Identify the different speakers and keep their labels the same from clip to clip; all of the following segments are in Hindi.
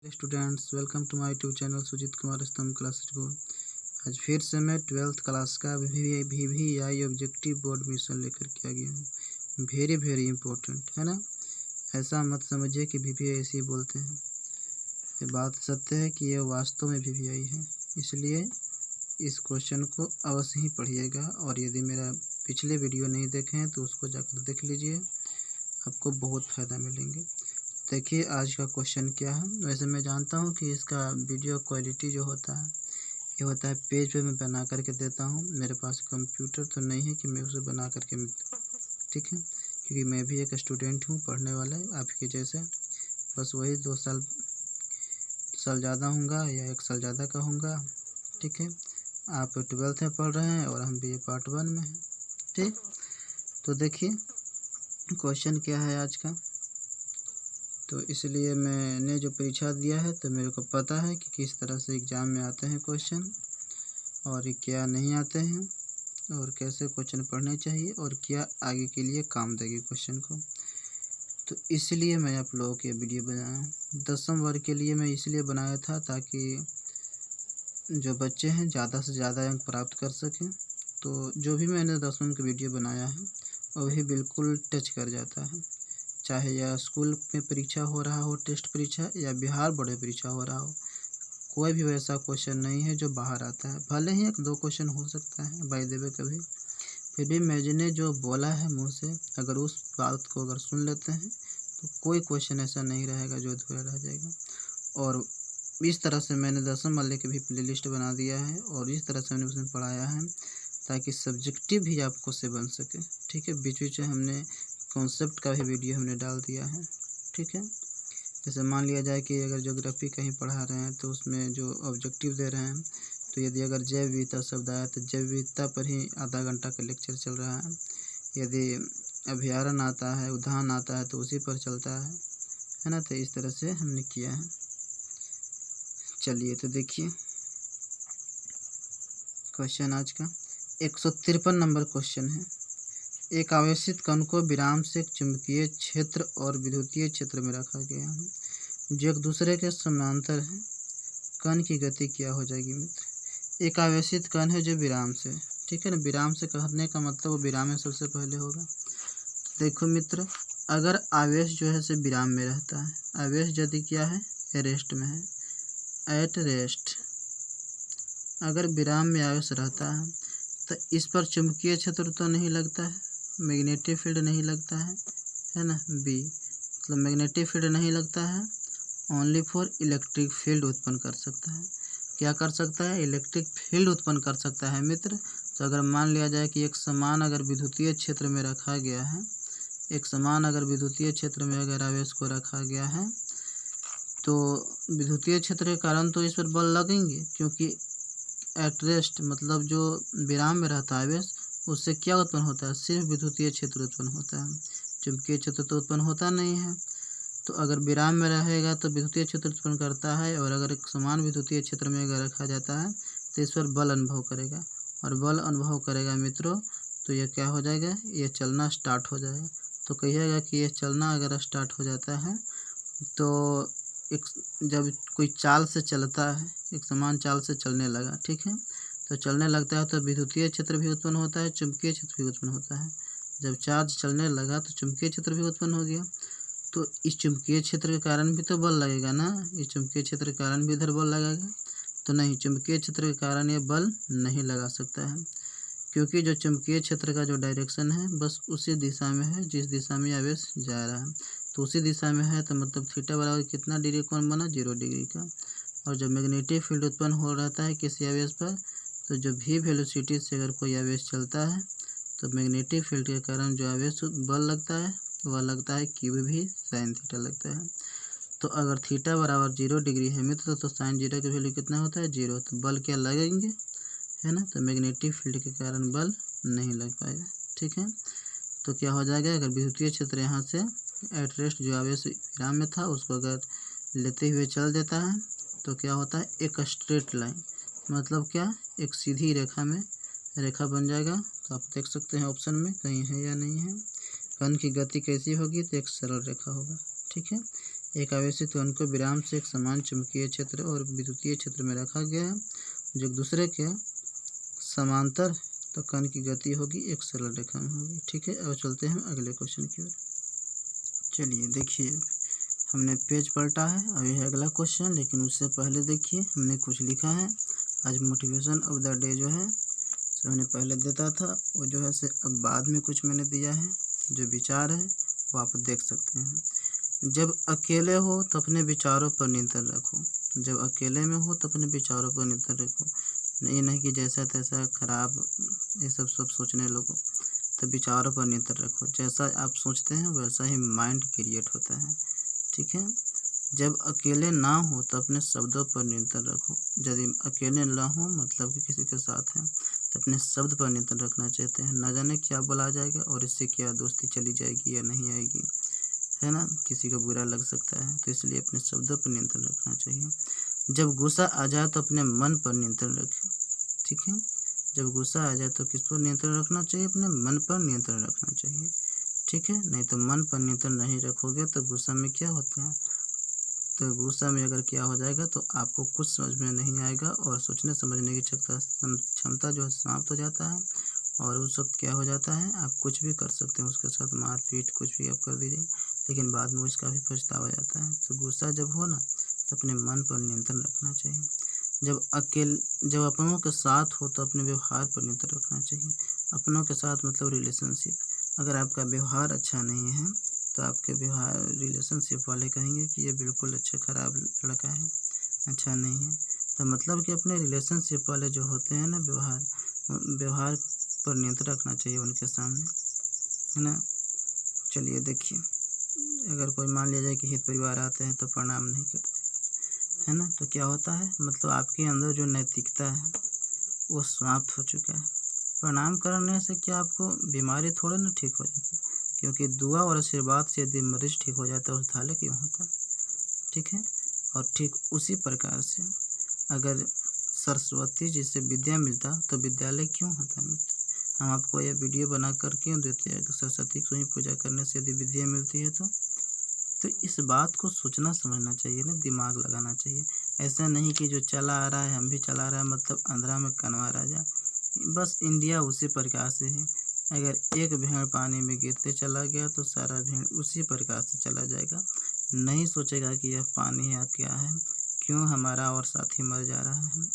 Speaker 1: Students, welcome to my YouTube channel Sujeet Kumar Stambh classes को। आज फिर से मैं 12th क्लास का VVI ऑब्जेक्टिव बोर्ड मिशन लेकर के आ गया हूँ। वेरी इंपॉर्टेंट है ना। ऐसा मत समझिए कि VVI ऐसे ही बोलते हैं। ये बात सत्य है कि ये वास्तव में VVI है, इसलिए इस क्वेश्चन को अवश्य ही पढ़िएगा। और यदि मेरा पिछले वीडियो नहीं देखे हैं तो उसको जाकर देख लीजिए, आपको बहुत फ़ायदा मिलेंगे। देखिए आज का क्वेश्चन क्या है। वैसे मैं जानता हूँ कि इसका वीडियो क्वालिटी जो होता है ये होता है पेज पे मैं बना करके देता हूँ। मेरे पास कंप्यूटर तो नहीं है कि मैं उसे बना करके ठीक है, क्योंकि मैं भी एक स्टूडेंट हूँ पढ़ने वाला आपके जैसे। बस वही 2 साल ज़्यादा होगा या 1 साल ज़्यादा का होगा। ठीक है, आप 12th में पढ़ रहे हैं और हम भी पार्ट 1 में हैं। ठीक, तो देखिए क्वेश्चन क्या है आज का। तो इसलिए मैंने जो परीक्षा दिया है तो मेरे को पता है कि किस तरह से एग्ज़ाम में आते हैं क्वेश्चन और क्या नहीं आते हैं, और कैसे क्वेश्चन पढ़ने चाहिए और क्या आगे के लिए काम देगी क्वेश्चन को। तो इसलिए मैं आप लोगों के वीडियो बनाया हूँ। 10वीं वर्ग के लिए मैं इसलिए बनाया था ताकि जो बच्चे हैं ज़्यादा से ज़्यादा अंक प्राप्त कर सकें। तो जो भी मैंने 10वीं का वीडियो बनाया है वही बिल्कुल टच कर जाता है, चाहे यह स्कूल में परीक्षा हो रहा हो, टेस्ट परीक्षा, या बिहार बोर्ड में परीक्षा हो रहा हो। कोई भी वैसा क्वेश्चन नहीं है जो बाहर आता है। भले ही 1-2 क्वेश्चन हो सकता है बाय द वे कभी, फिर भी मैंने जो बोला है मुंह से, अगर उस बात को अगर सुन लेते हैं तो कोई क्वेश्चन ऐसा नहीं रहेगा जो अधूरा रह जाएगा। और इस तरह से मैंने 10वीं वाले की भी प्ले लिस्ट बना दिया है और इस तरह से मैंने उसमें पढ़ाया है ताकि सब्जेक्टिव भी आपको से बन सके। ठीक है, बीच में हमने कॉन्सेप्ट का भी वीडियो हमने डाल दिया है। ठीक है, जैसे मान लिया जाए कि अगर ज्योग्राफी कहीं पढ़ा रहे हैं तो उसमें जो ऑब्जेक्टिव दे रहे हैं, तो यदि अगर जैव विविधता शब्द आया तो जैव विविधता पर ही आधा घंटा का लेक्चर चल रहा है। यदि अभ्यारण्य आता है, उद्यान आता है, तो उसी पर चलता है ना। तो इस तरह से हमने किया है। चलिए तो देखिए क्वेश्चन आज का 153 नंबर क्वेश्चन है। एक आवेशित कण को विराम से एक चुंबकीय क्षेत्र और विद्युतीय क्षेत्र में रखा गया है जो एक दूसरे के समानांतर है। कण की गति क्या हो जाएगी मित्र। एक आवेशित कण है जो विराम से, ठीक है ना, विराम से कहने का मतलब वो विराम में सबसे पहले होगा। देखो मित्र, अगर आवेश जो है से विराम में रहता है, आवेश यदि क्या है रेस्ट में है, एट रेस्ट, अगर विराम में आवेश रहता है तो इस पर चुंबकीय क्षेत्र तो नहीं लगता है, मैग्नेटिक फील्ड नहीं लगता है ना। बी मतलब मैग्नेटिक फील्ड नहीं लगता है, ओनली फॉर इलेक्ट्रिक फील्ड उत्पन्न कर सकता है। क्या कर सकता है, इलेक्ट्रिक फील्ड उत्पन्न कर सकता है मित्र। तो अगर मान लिया जाए कि एक समान अगर विद्युतीय क्षेत्र में रखा गया है, एक समान अगर विद्युतीय क्षेत्र में अगर आवेश को रखा गया है तो विद्युतीय क्षेत्र के कारण तो इस पर बल लगेंगे, क्योंकि एट रेस्ट मतलब जो विराम में रहता है आवेश, उससे क्या उत्पन्न होता है, सिर्फ विद्युतीय क्षेत्र उत्पन्न होता है, चुंबकीय क्षेत्र तो उत्पन्न होता नहीं है। तो अगर विराम में रहेगा तो विद्युतीय क्षेत्र उत्पन्न करता है, और अगर एक समान विद्युतीय क्षेत्र में अगर रखा जाता है तो इस पर बल अनुभव करेगा, और बल अनुभव करेगा मित्रों तो यह क्या हो जाएगा, यह चलना स्टार्ट हो जाएगा। तो कहिएगा कि यह चलना अगर स्टार्ट हो जाता है तो एक जब कोई चाल से चलता है, एक समान चाल से चलने लगा, ठीक है, तो चलने लगता है तो विद्युतीय क्षेत्र भी उत्पन्न होता है, चुंबकीय क्षेत्र भी उत्पन्न होता है। जब चार्ज चलने लगा तो चुंबकीय क्षेत्र भी उत्पन्न हो गया। तो इस चुंबकीय क्षेत्र के कारण भी तो बल लगेगा ना, इस चुंबकीय क्षेत्र के कारण भी इधर बल लगेगा। तो नहीं, चुंबकीय क्षेत्र के कारण ये बल नहीं लगा सकता है, क्योंकि जो चुंबकीय क्षेत्र का जो डायरेक्शन है बस उसी दिशा में है जिस दिशा में आवेश जा रहा है। तो उसी दिशा में है, तो मतलब थीटा बराबर कितना डिग्री कोण बना, 0 डिग्री का। और जब मैग्नेटिक फील्ड उत्पन्न हो रहता है किसी आवेश पर, तो जो भी वेलोसिटी से अगर कोई आवेश चलता है तो मैग्नेटिक फील्ड के कारण जो आवेश बल लगता है वह लगता है क्यू भी साइन थीटा लगता है। तो अगर थीटा बराबर 0 डिग्री है मित्र तो साइन जीटा की वैल्यू कितना होता है, 0। तो बल क्या लगेंगे, है ना। तो मैग्नेटिक फील्ड के कारण बल नहीं लग पाएगा, ठीक है। तो क्या हो जाएगा, अगर विद्युतीय क्षेत्र यहाँ से एट रेस्ट जो आवेश विराम में था उसको अगर लेते हुए चल देता है तो क्या होता है, एक स्ट्रेट लाइन, मतलब क्या, एक सीधी रेखा में रेखा बन जाएगा। तो आप देख सकते हैं ऑप्शन में कहीं है या नहीं है। कण की गति कैसी होगी, तो एक सरल रेखा होगा, ठीक है। एक आवेशित कण को विराम से एक समान चुंबकीय क्षेत्र और विद्युतीय क्षेत्र में रखा गया है जो एक दूसरे के समांतर, तो कण की गति होगी एक सरल रेखा में होगी। ठीक है, अब चलते हैं अगले क्वेश्चन की ओर। चलिए देखिए, हमने पेज पलटा है, अभी है अगला क्वेश्चन, लेकिन उससे पहले देखिए हमने कुछ लिखा है। आज मोटिवेशन ऑफ द डे जो है सो हमने पहले देता था, वो जो है से अब बाद में कुछ मैंने दिया है। जो विचार है वो आप देख सकते हैं। जब अकेले हो तो अपने विचारों पर नियंत्रण रखो। जब अकेले में हो तो अपने विचारों पर नियंत्रण रखो। ये नहीं कि जैसा तैसा खराब ये सब सोचने लगो, तो विचारों पर नियंत्रण रखो। जैसा आप सोचते हैं वैसा ही माइंड क्रिएट होता है। ठीक है। जब अकेले ना हो तो अपने शब्दों पर नियंत्रण रखो। यदि अकेले ना हो मतलब कि किसी के साथ हैं तो अपने शब्द पर नियंत्रण रखना चाहते हैं। ना जाने क्या बोला जाएगा और इससे क्या दोस्ती चली जाएगी या नहीं आएगी, है ना, किसी को बुरा लग सकता है, तो इसलिए अपने शब्दों पर नियंत्रण रखना चाहिए। जब गुस्सा आ जाए तो अपने मन पर नियंत्रण रखें। ठीक है, जब गुस्सा आ जाए तो किस पर नियंत्रण रखना चाहिए? अपने मन पर नियंत्रण रखना चाहिए। ठीक है, नहीं तो मन पर नियंत्रण नहीं रखोगे तो गुस्सा में क्या होता है, तो गुस्सा में अगर क्या हो जाएगा तो आपको कुछ समझ में नहीं आएगा और सोचने समझने की क्षमता जो है समाप्त हो जाता है, और उस वक्त क्या हो जाता है आप कुछ भी कर सकते हैं उसके साथ, मारपीट कुछ भी आप कर दीजिए, लेकिन बाद में उसका भी पछतावा जाता है। तो गुस्सा जब हो ना तो अपने मन पर नियंत्रण रखना चाहिए। जब अपनों के साथ हो तो अपने व्यवहार पर नियंत्रण रखना चाहिए। अपनों के साथ मतलब रिलेशनशिप, अगर आपका व्यवहार अच्छा नहीं है तो आपके व्यवहार रिलेशनशिप वाले कहेंगे कि ये बिल्कुल अच्छा खराब लड़का है, अच्छा नहीं है। तो मतलब कि अपने रिलेशनशिप वाले जो होते हैं ना, व्यवहार पर नियंत्रण रखना चाहिए उनके सामने, है ना। चलिए देखिए, अगर कोई मान लिया जाए कि हित परिवार आते हैं तो प्रणाम नहीं करते, है ना, तो क्या होता है मतलब आपके अंदर जो नैतिकता है वो समाप्त हो चुका है। प्रणाम करने से क्या आपको बीमारी थोड़े ना ठीक हो जाती, क्योंकि दुआ और आशीर्वाद से यदि मरीज ठीक हो जाता है उस थाले क्यों होता। ठीक है, और ठीक उसी प्रकार से अगर सरस्वती जी से विद्या मिलता तो विद्यालय क्यों होता मित्र। हम आपको यह वीडियो बना कर क्यों देते हैं कि सरस्वती को ही पूजा करने से यदि विद्या मिलती है तो इस बात को सोचना समझना चाहिए ना, दिमाग लगाना चाहिए। ऐसा नहीं कि जो चला आ रहा है हम भी चला रहा है, मतलब आंध्रा में कनवा राजा। बस इंडिया उसी प्रकार से है, अगर एक भेड़ पानी में गिरते चला गया तो सारा भेड़ उसी प्रकार से चला जाएगा। नहीं सोचेगा कि यह पानी है क्या है, क्यों हमारा और साथी मर जा रहा है।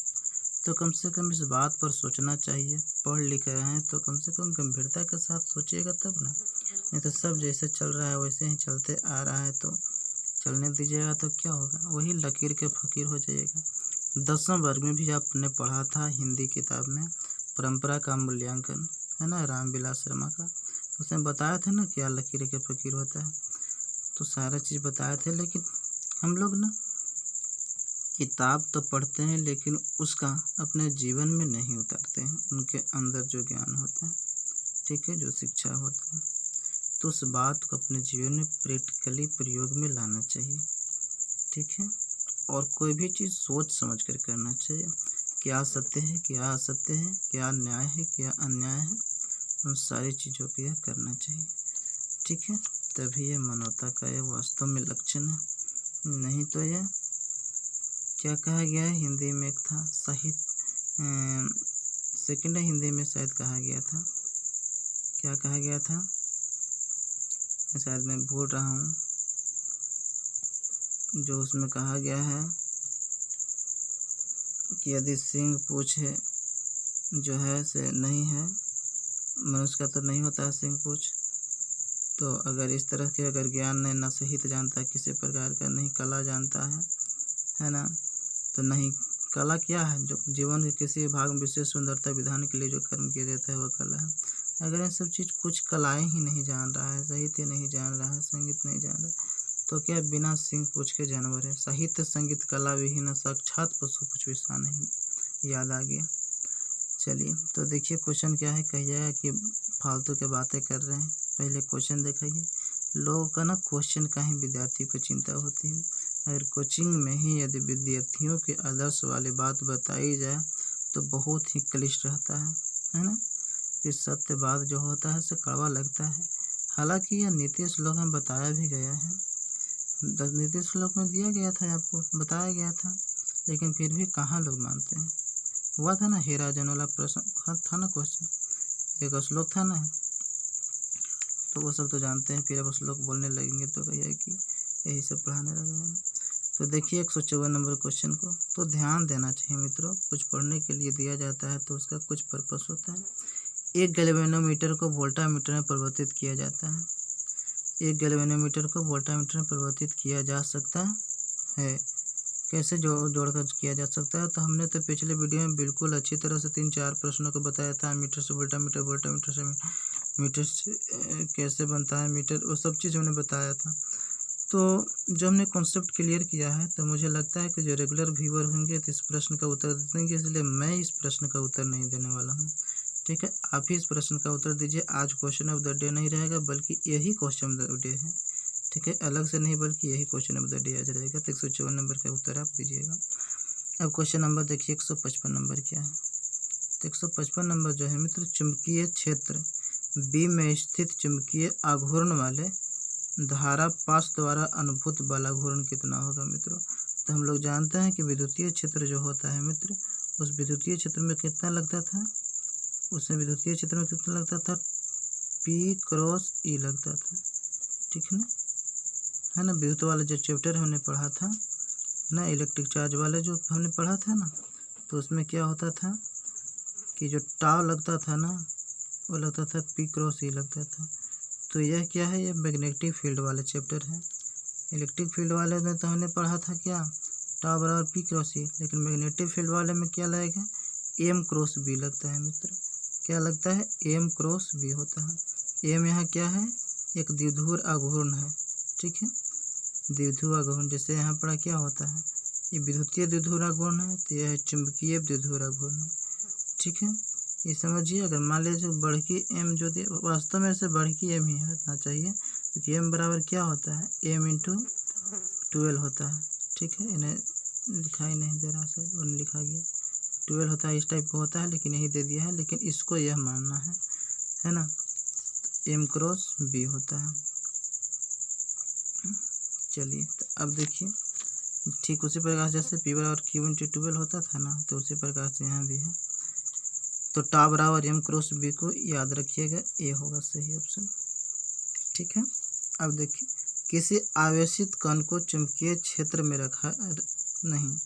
Speaker 1: तो कम से कम इस बात पर सोचना चाहिए। पढ़ लिख रहे हैं तो कम से कम गंभीरता के साथ सोचिएगा तब ना, नहीं तो सब जैसे चल रहा है वैसे ही चलते आ रहा है तो चलने दीजिएगा तो क्या होगा, वही लकीर के फकीर हो जाइएगा। 10वीं वर्ग में भी आपने पढ़ा था हिंदी किताब में परंपरा का मूल्यांकन, है ना, रामविलास शर्मा का, उसमें बताया था ना क्या लकीर के फकीर होता है, तो सारा चीज़ बताए थे। लेकिन हम लोग ना किताब तो पढ़ते हैं लेकिन उसका अपने जीवन में नहीं उतारते हैं, उनके अंदर जो ज्ञान होता है, ठीक है, जो शिक्षा होता है, तो उस बात को अपने जीवन में प्रैक्टिकली प्रयोग में लाना चाहिए। ठीक है, और कोई भी चीज़ सोच समझ कर करना चाहिए, क्या सत्य है क्या असत्य है, क्या न्याय है क्या अन्याय है, उन सारी चीज़ों को यह करना चाहिए। ठीक है, तभी यह मानवता का यह वास्तव में लक्षण है। नहीं तो यह क्या कहा गया है हिंदी में, एक था साहित्य सेकंड हिंदी में शायद कहा गया था, क्या कहा गया था शायद मैं भूल रहा हूँ, जो उसमें कहा गया है कि यदि सिंह पूछ है जो है से नहीं है, मनुष्य का तो नहीं होता है सिंह पूछ, तो अगर इस तरह के अगर ज्ञान नहीं, न साहित्य जानता है किसी प्रकार का, नहीं कला जानता है ना, तो नहीं कला क्या है, जो जीवन के किसी भाग में विशेष सुंदरता विधान के लिए जो कर्म किया जाता है वह कला है। अगर ये सब चीज़ कुछ कलाएं ही नहीं जान रहा है, साहित्य नहीं जान रहा है, संगीत नहीं जान रहा है, तो क्या बिना सिंह पूछ के जानवर है। साहित्य संगीत कला विहीन साक्षात पशु कुछ भी सा नहीं, याद आ गया। चलिए तो देखिए क्वेश्चन क्या है, कहिएगा कि फालतू के बातें कर रहे हैं। पहले क्वेश्चन दिखाइए। लोगों का ना क्वेश्चन का ही विद्यार्थी को चिंता होती है। अगर कोचिंग में ही यदि विद्यार्थियों के आदर्श वाली बात बताई जाए तो बहुत ही क्लिष्ट रहता है ना, कि सत्य बात जो होता है उसे कड़वा लगता है। हालांकि यह नीति श्लोक में बताया भी गया है, नीति श्लोक में दिया गया था, आपको बताया गया था, लेकिन फिर भी कहाँ लोग मानते हैं। हुआ था ना हे राजन वाला प्रश्न था ना क्वेश्चन, एक श्लोक था ना, तो वो सब तो जानते हैं। फिर अब श्लोक बोलने लगेंगे तो कहिए कि यही सब पढ़ाने लगे हैं। तो देखिए 154 नंबर क्वेश्चन को तो ध्यान देना चाहिए मित्रों। कुछ पढ़ने के लिए दिया जाता है तो उसका कुछ पर्पस होता है। एक गैल्वेनोमीटर को वोल्टामीटर में परिवर्तित किया जाता है। एक गैल्वेनोमीटर को वोल्टामीटर में परिवर्तित किया जा सकता है। कैसे जोड़कर किया जा सकता है, तो हमने तो पिछले वीडियो में बिल्कुल अच्छी तरह से 3-4 प्रश्नों को बताया था। मीटर से वोल्टामीटर, वोल्टामीटर से मीटर कैसे बनता है मीटर, वो सब चीज़ हमने बताया था। तो जब हमने कॉन्सेप्ट क्लियर किया है तो मुझे लगता है कि जो रेगुलर व्यूअर होंगे तो इस प्रश्न का उत्तर देंगे, इसलिए मैं इस प्रश्न का उत्तर नहीं देने वाला हूँ। ठीक है, आप ही इस प्रश्न का उत्तर दीजिए। आज क्वेश्चन ऑफ द डे नहीं रहेगा, बल्कि यही क्वेश्चन ऑफ द डे है। ठीक है, अलग से नहीं, बल्कि यही क्वेश्चन ऑफ द डे आज रहेगा। तो 154 नंबर का उत्तर आप दीजिएगा। अब क्वेश्चन नंबर देखिए 155 नंबर क्या है। तो 155 नंबर जो है मित्र, चुंबकीय क्षेत्र बी में स्थित चुंबकीय आघूर्ण वाले धारा पास द्वारा अनुभूत बल आघूर्ण कितना होगा मित्रों। तो हम लोग जानते हैं कि विद्युतीय क्षेत्र जो होता है मित्र, उस विद्युतीय क्षेत्र में कितना लगता था, उसमें विद्युतीय क्षेत्र में कितना लगता था, P क्रॉस E लगता था। ठीक है ना, विद्युत वाला जो चैप्टर हमने पढ़ा था ना, इलेक्ट्रिक चार्ज वाले जो हमने पढ़ा था ना, तो उसमें क्या होता था कि जो टाव लगता था ना, वो लगता था P क्रॉस E लगता था। तो यह क्या है, यह मैग्नेटिक फील्ड वाले चैप्टर है। इलेक्ट्रिक फील्ड वाले में तो हमने पढ़ा था क्या, टाव बराबर P क्रॉस E, लेकिन मैग्नेटिक फील्ड वाले में क्या लगेगा, M क्रॉस B लगता है मित्र। क्या लगता है, M क्रॉस B होता है। M यहाँ क्या है, एक द्विध्रुव आघूर्ण है। ठीक है, द्विध्रुव आघूर्ण, जैसे यहाँ पर क्या होता है, ये विद्युतीय द्विध्रुव आघूर्ण है, तो यह है चुंबकीय द्विध्रुव आघूर्ण। ठीक है, ये समझिए। अगर मान लीजिए बढ़की एम जो दे, वास्तव में से बढ़की एम ही होना चाहिए, क्योंकि एम बराबर क्या होता है, एम इंटू 12 होता है। ठीक है, इन्हें दिखाई नहीं दे रहा, शायद उन्हें लिखा गया 12 होता है, इस टाइप का होता है, लेकिन यही दे दिया है, लेकिन इसको यह मानना है ना, एम क्रॉस बी होता है। चलिए, तो अब देखिए ठीक उसी प्रकार जैसे पी बराबर क्यू इंटू 12 होता था ना, तो उसी प्रकार से यहाँ भी है। तो टा बराबर एम क्रॉस बी को याद रखिएगा, ए होगा सही ऑप्शन। ठीक है, अब देखिए, किसी आवेशित कण को चुंबकीय क्षेत्र में रखा नहीं,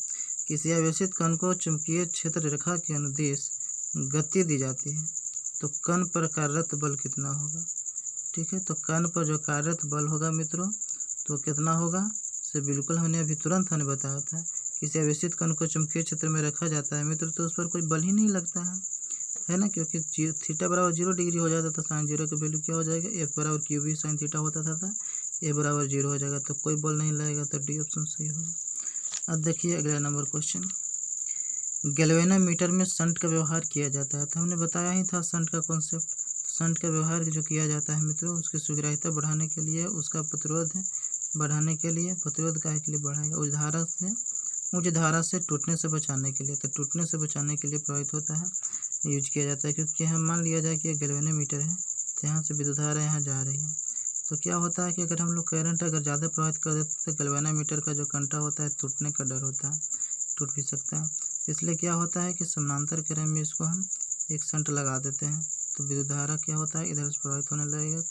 Speaker 1: किसी आवेशित कण को चुंबकीय क्षेत्र रेखा के अनुदिश गति दी जाती है, तो कण पर कार्यरत बल कितना होगा। ठीक है, तो कण पर जो कार्यरत बल होगा मित्रों, तो कितना होगा, से बिल्कुल हमने अभी तुरंत हमने बताया था। किसी आवेशित कण को चुंबकीय क्षेत्र में रखा जाता है मित्र, तो उस पर कोई बल ही नहीं लगता है ना, क्योंकि थीटा बराबर 0 डिग्री हो जाता था, साइन 0 का वैल्यू क्या हो जाएगा, एफ बराबर क्यू बी साइन थीटा होता था, ए बराबर 0 हो जाएगा, तो कोई बल नहीं लगेगा, तो डी ऑप्शन सही होगा। अब देखिए अगला नंबर क्वेश्चन, गैल्वेनोमीटर में शंट का व्यवहार किया जाता है। तो हमने बताया ही था शंट का कॉन्सेप्ट। शंट का व्यवहार जो किया जाता है मित्रों, उसकी सुग्राह्यता बढ़ाने के लिए, उसका प्रतिरोध बढ़ाने के लिए, प्रतिरोध काहे के लिए बढ़ाएगा, उस धारा से टूटने से बचाने के लिए, तो टूटने से बचाने के लिए प्रभावित होता है, यूज किया जाता है। क्योंकि हम मान लिया जाए कि गैल्वेनोमीटर है, तो यहाँ से विद्युत धारा यहाँ जा रही है, तो क्या होता है कि अगर हम लोग करंट अगर ज़्यादा प्रभावित कर देते तो गैल्वेनोमीटर का जो कंटा होता है टूटने का डर होता है, टूट भी सकता है। तो इसलिए क्या होता है कि समानांतर क्रम में इसको हम एक शंट लगा देते हैं, तो विद्युत धारा क्या होता है, इधर से प्रभावित होने लगेगा,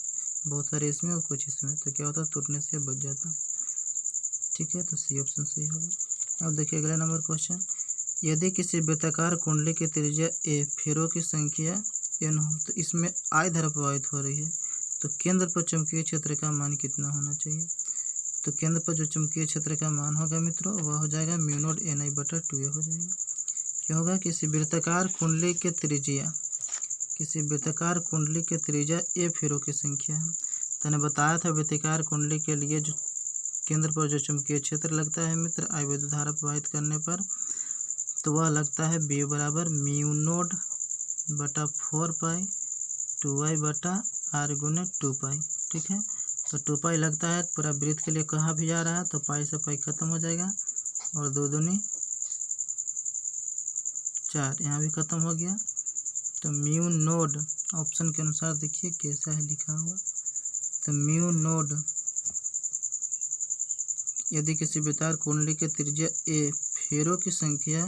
Speaker 1: बहुत सारे इसमें और कुछ इसमें, तो क्या होता है, टूटने से बच जाता है। ठीक है, तो सी ऑप्शन सही होगा। अब देखिए अगला नंबर क्वेश्चन, यदि किसी वृत्ताकार कुंडली की त्रिज्या ए, फेरों की संख्या n हो, तो इसमें I धारा प्रभावित हो रही है, तो केंद्र पर चुंबकीय क्षेत्र का मान कितना होना चाहिए। तो केंद्र पर जो चुंबकीय क्षेत्र का मान होगा मित्रों, वह हो जाएगा म्यू नॉट NI बटा 2a हो जाएगा। क्या होगा, किसी वृत्ताकार कुंडली के त्रिज्या, किसी वृत्ताकार कुंडली के त्रिज्या ए फेरों की संख्या है। तो मैंने बताया था वृत्ताकार कुंडली के लिए जो केंद्र पर जो चुंबकीय क्षेत्र लगता है मित्र, I विद्युत धारा प्रवाहित करने पर, तो वह लगता है बी बराबर म्यू नोड बटा 4 पाई 2i बटा r गुने 2 पाई। ठीक है, तो 2 पाई लगता है पूरा वृत्त के लिए, कहाँ भी जा रहा है, तो पाई से पाई खत्म हो जाएगा, और 2 दूनी 4, यहाँ भी खत्म हो गया। तो म्यू नोड ऑप्शन के अनुसार देखिए कैसा है लिखा हुआ, तो म्यू नोड यदि किसी बेतार कुंडली के त्रिज्या ए फेरों की संख्या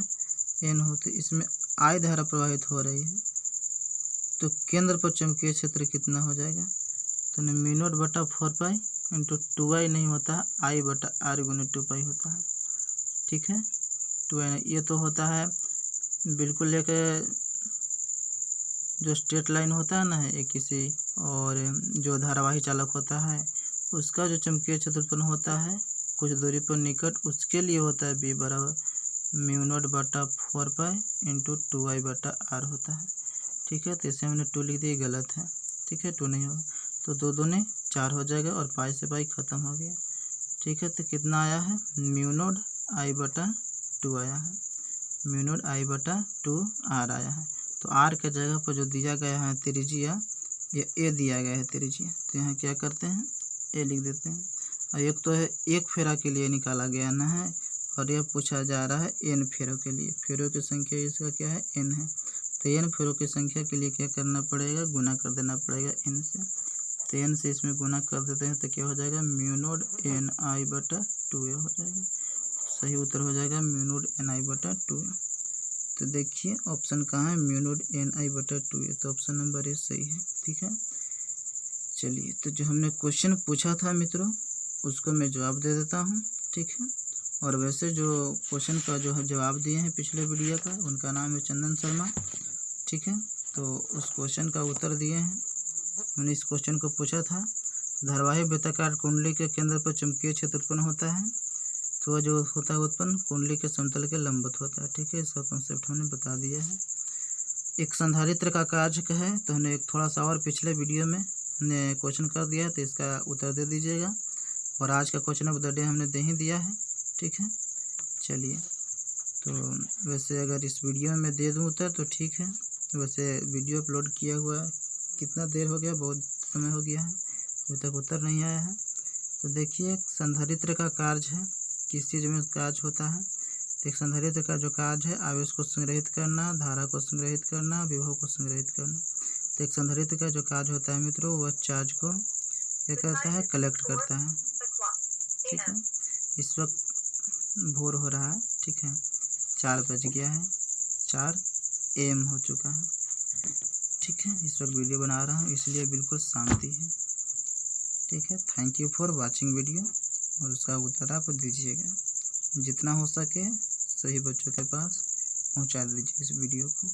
Speaker 1: n हो तो इसमें I धारा प्रवाहित हो रही है, तो केंद्र पर चुंबकीय क्षेत्र कितना हो जाएगा? तो म्यू नॉट बटा 4 पाई इंटू 2I नहीं होता है, I बटा R गुने 2 पाई होता है। ठीक है, 2I ये तो होता है बिल्कुल एक जो स्ट्रेट लाइन होता है ना एक किसी, और जो धारावाही चालक होता है उसका जो चुंबकीय क्षेत्र उत्पन्न होता है कुछ दूरी पर निकट, उसके लिए होता है B बराबर म्यू नॉट बटा 4 पाई इंटू 2I बटा R होता है। ठीक है, तो इसे हमने 2 लिख दिया, गलत है। ठीक है, 2 नहीं होगा तो 2 दूने 4 हो जाएगा और पाई से पाई ख़त्म हो गया। ठीक है, तो कितना आया है? म्यू नॉट I बटा 2 आया है, म्यू नॉट I बटा 2 R आया है। तो R के जगह पर जो दिया गया है त्रिज्या, ये A दिया गया है त्रिज्या, तो यहाँ क्या करते हैं A लिख देते हैं। और एक तो है एक फेरा के लिए निकाला गया ना है, और यह पूछा जा रहा है n फेरों के लिए। फेरों की संख्या इसका क्या है? n है, तो n फेरों की संख्या के लिए क्या करना पड़ेगा? गुना कर देना पड़ेगा n से। तो n से इसमें गुना कर देते हैं तो क्या हो जाएगा? म्यू नॉट NI बटा 2A हो जाएगा। सही उत्तर हो जाएगा म्यू नॉट NI बटा 2A। तो देखिए ऑप्शन कहाँ है? म्यू नॉट NI बटा 2A, तो ऑप्शन नंबर ए सही है। ठीक है, चलिए तो जो हमने क्वेश्चन पूछा था मित्रों उसको मैं जवाब दे देता हूँ। ठीक है, और वैसे जो क्वेश्चन का जो जवाब दिए हैं पिछले वीडियो का, उनका नाम है चंदन शर्मा। ठीक है, तो उस क्वेश्चन का उत्तर दिए हैं। हमने इस क्वेश्चन को पूछा था, धारावाही वृत्ताकार कुंडली के केंद्र पर चुंबकीय क्षेत्र उत्पन्न होता है, तो वह जो होता है उत्पन्न कुंडली के समतल के लंबवत होता है। ठीक है, इसका कॉन्सेप्ट हमने बता दिया है। एक संधारित्र का कार्य है, तो हमने एक थोड़ा सा और पिछले वीडियो में हमने क्वेश्चन कर दिया है, तो इसका उत्तर दे दीजिएगा। और आज का क्वेश्चन ऑफ द डे हमने दे ही दिया है। ठीक है, चलिए तो वैसे अगर इस वीडियो में दे दूँ उत्तर तो ठीक है, वैसे वीडियो अपलोड किया हुआ है कितना देर हो गया, बहुत समय हो गया है, अभी तक उत्तर नहीं आया है। तो देखिए संधारित्र का कार्य है, किस चीज़ में कार्य होता है? तो एक संधारित्र का जो कार्य है आवेश को संग्रहित करना, धारा को संग्रहित करना, विभव को संग्रहित करना। तो एक संधारित्र का जो कार्य होता है मित्रों, वह चार्ज को क्या करता है? कलेक्ट करता है। ठीक है, इस वक्त भोर हो रहा है। ठीक है, 4 बज गया है, 4 AM हो चुका है। ठीक है, इस वक्त वीडियो बना रहा हूँ इसलिए बिल्कुल शांति है। ठीक है, thank you for watching video, और उसका उत्तर आप दीजिएगा, जितना हो सके सही बच्चों के पास पहुँचा दीजिए इस वीडियो को।